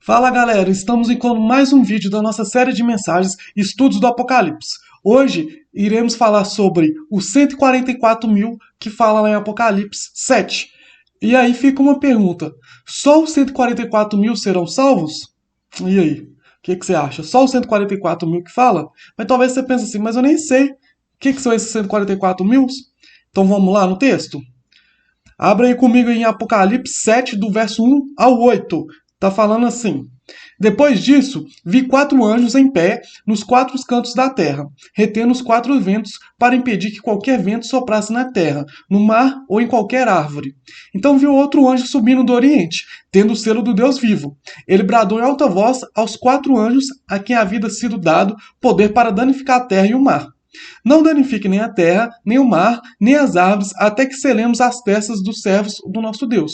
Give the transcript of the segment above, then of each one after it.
Fala galera, estamos com mais um vídeo da nossa série de mensagens Estudos do Apocalipse. Hoje iremos falar sobre os 144 mil que fala lá em Apocalipse 7. E aí fica uma pergunta, só os 144 mil serão salvos? E aí, o que você acha? Só os 144 mil que fala? Mas talvez você pense assim, mas eu nem sei o que são esses 144 mil? Então vamos lá no texto? Abra aí comigo em Apocalipse 7, do verso 1 ao 8. Tá falando assim: depois disso, vi 4 anjos em pé nos 4 cantos da terra, retendo os 4 ventos para impedir que qualquer vento soprasse na terra, no mar ou em qualquer árvore. Então vi outro anjo subindo do oriente, tendo o selo do Deus vivo. Ele bradou em alta voz aos 4 anjos a quem havia sido dado poder para danificar a terra e o mar. Não danifique nem a terra, nem o mar, nem as árvores, até que selemos as testas dos servos do nosso Deus.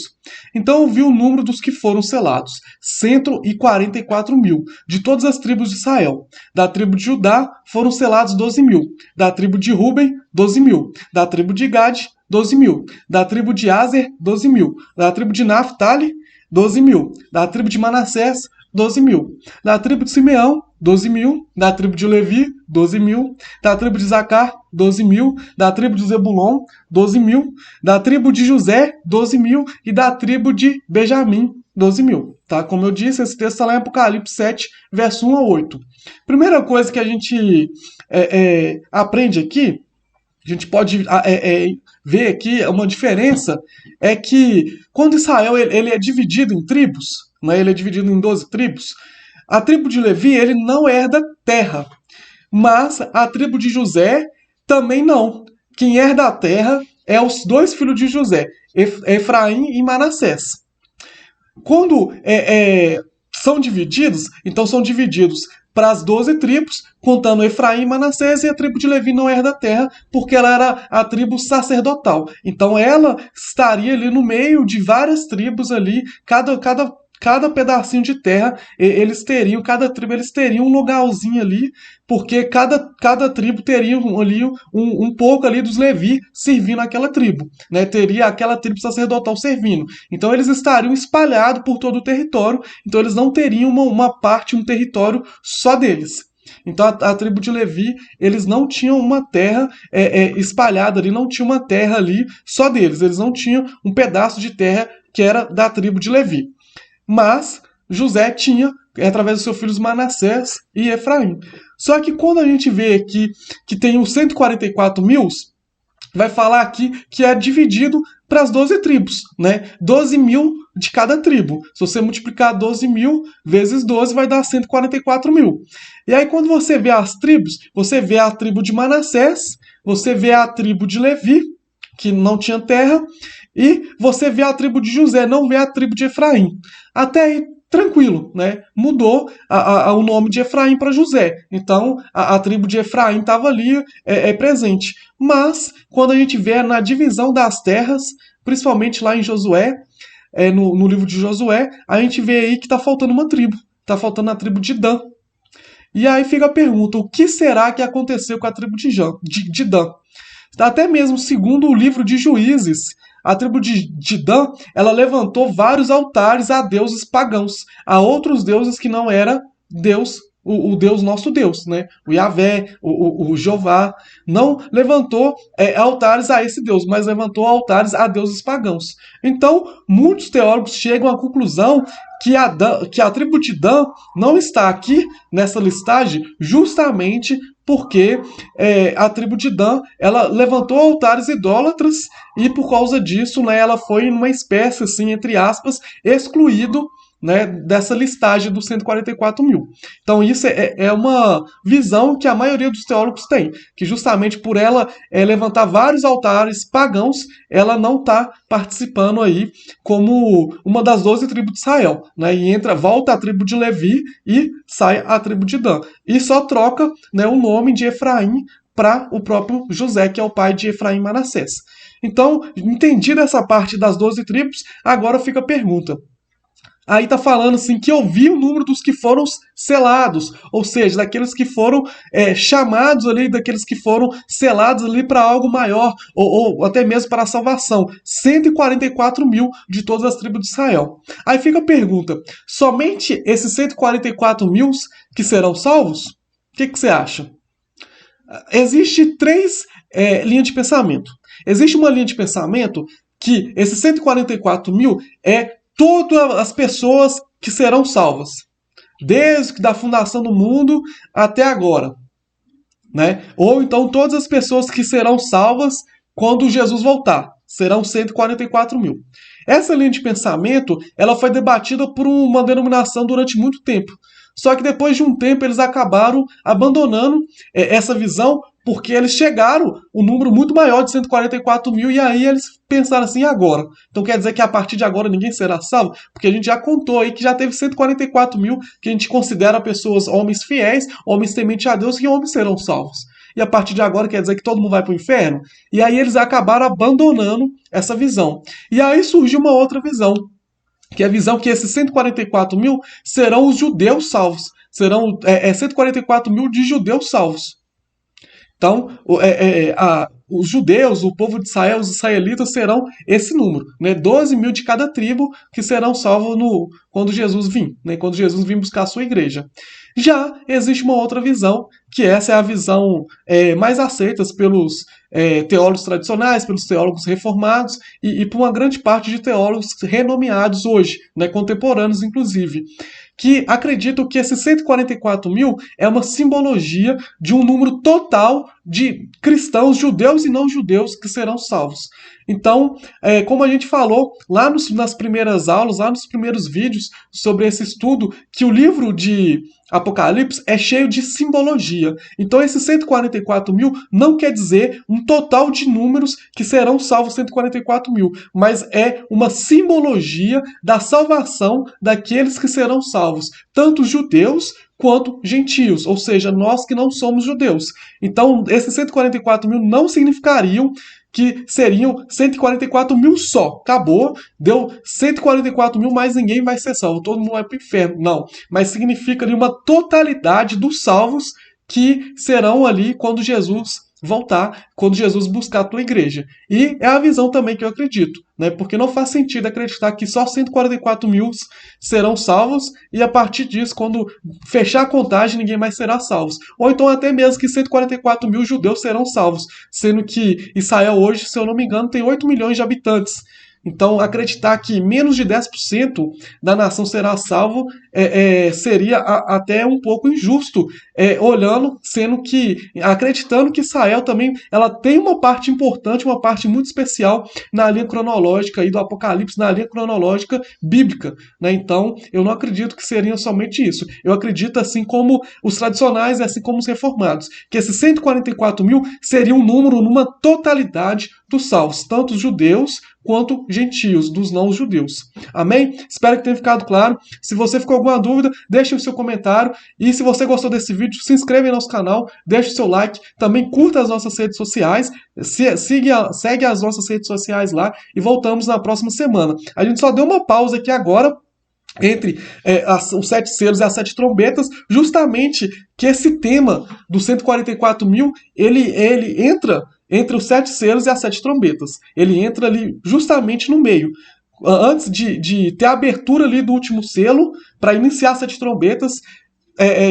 Então eu vi o número dos que foram selados, 144 mil, de todas as tribos de Israel. Da tribo de Judá foram selados 12 mil, da tribo de Ruben, 12 mil, da tribo de Gade, 12 mil, da tribo de Aser, 12 mil, da tribo de Naphtali, 12 mil, da tribo de Manassés, 12 mil, da tribo de Simeão, 12 mil, da tribo de Levi, 12 mil, da tribo de Zacar, 12 mil, da tribo de Zebulon, 12 mil, da tribo de José, 12 mil, e da tribo de Benjamim, 12 mil. Tá? Como eu disse, esse texto está lá em Apocalipse 7, verso 1 a 8. Primeira coisa que a gente aprende aqui, a gente pode ver aqui uma diferença, é que quando Israel ele é dividido em tribos, né, ele é dividido em 12 tribos, a tribo de Levi ele não herda terra, mas a tribo de José também não. Quem herda a terra é os 2 filhos de José, Efraim e Manassés. Quando são divididos, então são divididos para as 12 tribos, contando Efraim e Manassés, e a tribo de Levi não herda a terra, porque ela era a tribo sacerdotal. Então ela estaria ali no meio de várias tribos ali, cada pedacinho de terra, cada tribo eles teriam um lugarzinho ali, porque cada tribo teria ali um pouco ali dos Levi servindo aquela tribo, né? Teria aquela tribo sacerdotal servindo. Então eles estariam espalhados por todo o território, então eles não teriam uma parte, um território só deles. Então a tribo de Levi, eles não tinham uma terra espalhada ali, não tinha uma terra ali só deles, eles não tinham um pedaço de terra que era da tribo de Levi. Mas José tinha, através dos seus filhos Manassés e Efraim. Só que quando a gente vê aqui que tem os 144 mil, vai falar aqui que é dividido para as 12 tribos, né? 12 mil de cada tribo. Se você multiplicar 12 mil vezes 12, vai dar 144 mil. E aí quando você vê as tribos, você vê a tribo de Manassés, você vê a tribo de Levi, que não tinha terra, e você vê a tribo de José, não vê a tribo de Efraim. Até aí, tranquilo, né? Mudou o nome de Efraim para José. Então, a tribo de Efraim estava ali presente. Mas, quando a gente vê na divisão das terras, principalmente lá em Josué, no livro de Josué, a gente vê aí que está faltando uma tribo. Está faltando a tribo de Dan. E aí fica a pergunta, o que será que aconteceu com a tribo de Dan? Até mesmo segundo o livro de Juízes, a tribo de Dan, ela levantou vários altares a deuses pagãos, a outros deuses que não era Deus, o Deus nosso Deus, né? O Yahvé, o Jeová, não levantou altares a esse Deus, mas levantou altares a deuses pagãos. Então, muitos teólogos chegam à conclusão que a tribo de Dan não está aqui nessa listagem justamente porque a tribo de Dan ela levantou altares idólatras e por causa disso, né, ela foi uma espécie, assim, entre aspas, excluído, né, dessa listagem dos 144 mil. Então isso é uma visão que a maioria dos teólogos tem, que justamente por ela levantar vários altares pagãos, ela não está participando aí como uma das 12 tribos de Israel, né, e volta a tribo de Levi e sai a tribo de Dan. E só troca, né, o nome de Efraim para o próprio José, que é o pai de Efraim e Manassés. Então, entendida essa parte das 12 tribos, agora fica a pergunta. Aí tá falando assim que eu vi o número dos que foram selados, ou seja, daqueles que foram chamados ali, daqueles que foram selados ali para algo maior, ou até mesmo para a salvação. 144 mil de todas as tribos de Israel. Aí fica a pergunta: somente esses 144 mil que serão salvos? O que você acha? Existe três linhas de pensamento. Existe uma linha de pensamento que esses 144 mil é todas as pessoas que serão salvas, desde da fundação do mundo até agora, né? Ou então todas as pessoas que serão salvas quando Jesus voltar, serão 144 mil. Essa linha de pensamento, ela foi debatida por uma denominação durante muito tempo. Só que depois de um tempo eles acabaram abandonando essa visão, porque eles chegaram um número muito maior de 144 mil, e aí eles pensaram assim: agora? Então quer dizer que a partir de agora ninguém será salvo? Porque a gente já contou aí que já teve 144 mil que a gente considera pessoas, homens fiéis, homens tementes a Deus, que homens serão salvos. E a partir de agora quer dizer que todo mundo vai para o inferno? E aí eles acabaram abandonando essa visão. E aí surgiu uma outra visão, que é a visão que esses 144 mil serão os judeus salvos. Serão 144 mil de judeus salvos. Então, os judeus, o povo de Israel, os israelitas serão esse número, né? 12 mil de cada tribo que serão salvos quando Jesus vir, né? Quando Jesus vir buscar a sua igreja. Já existe uma outra visão, que essa é a visão mais aceita pelos teólogos tradicionais, pelos teólogos reformados e por uma grande parte de teólogos renomeados hoje, né? Contemporâneos inclusive, que acreditam que esses 144 mil é uma simbologia de um número total de cristãos, judeus e não judeus, que serão salvos. Então, como a gente falou lá nas primeiras aulas, lá nos primeiros vídeos sobre esse estudo, que o livro de Apocalipse é cheio de simbologia. Então, esses 144 mil não quer dizer um total de números que serão salvos 144 mil, mas é uma simbologia da salvação daqueles que serão salvos, tanto judeus quanto gentios, ou seja, nós que não somos judeus. Então, esses 144 mil não significariam que seriam 144 mil só. Acabou, deu 144 mil, mais ninguém vai ser salvo, todo mundo vai para o inferno. Não, mas significa ali uma totalidade dos salvos que serão ali quando Jesus voltar, quando Jesus buscar a tua igreja. E é a visão também que eu acredito, né? Porque não faz sentido acreditar que só 144 mil serão salvos e a partir disso, quando fechar a contagem, ninguém mais será salvo. Ou então até mesmo que 144 mil judeus serão salvos, sendo que Israel hoje, se eu não me engano, tem 8 milhões de habitantes. Então, acreditar que menos de 10% da nação será salvo seria até um pouco injusto, olhando, sendo que, acreditando que Israel também ela tem uma parte importante, uma parte muito especial na linha cronológica aí do Apocalipse, na linha cronológica bíblica, né? Então, eu não acredito que seria somente isso. Eu acredito, assim como os tradicionais, assim como os reformados, que esses 144 mil seria um número numa totalidade dos salvos, tanto os judeus quanto gentios, dos não-judeus. Amém? Espero que tenha ficado claro. Se você ficou com alguma dúvida, deixe o seu comentário. E se você gostou desse vídeo, se inscreva em nosso canal, deixe o seu like. Também curta as nossas redes sociais, segue as nossas redes sociais lá e voltamos na próxima semana. A gente só deu uma pausa aqui agora entre os 7 selos e as 7 trombetas, justamente que esse tema dos 144 mil, ele entra entre os 7 selos e as 7 trombetas. Ele entra ali justamente no meio. Antes de ter a abertura ali do último selo, para iniciar as 7 trombetas,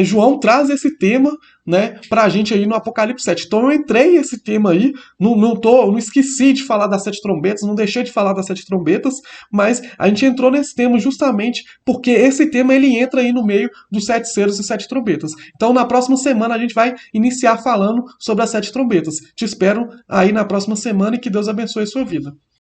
João traz esse tema, né, pra gente aí no Apocalipse 7. Então eu entrei esse tema aí, não esqueci de falar das 7 trombetas, não deixei de falar das 7 trombetas, mas a gente entrou nesse tema justamente porque esse tema ele entra aí no meio dos 7 selos e 7 trombetas. Então na próxima semana a gente vai iniciar falando sobre as 7 trombetas. Te espero aí na próxima semana e que Deus abençoe a sua vida.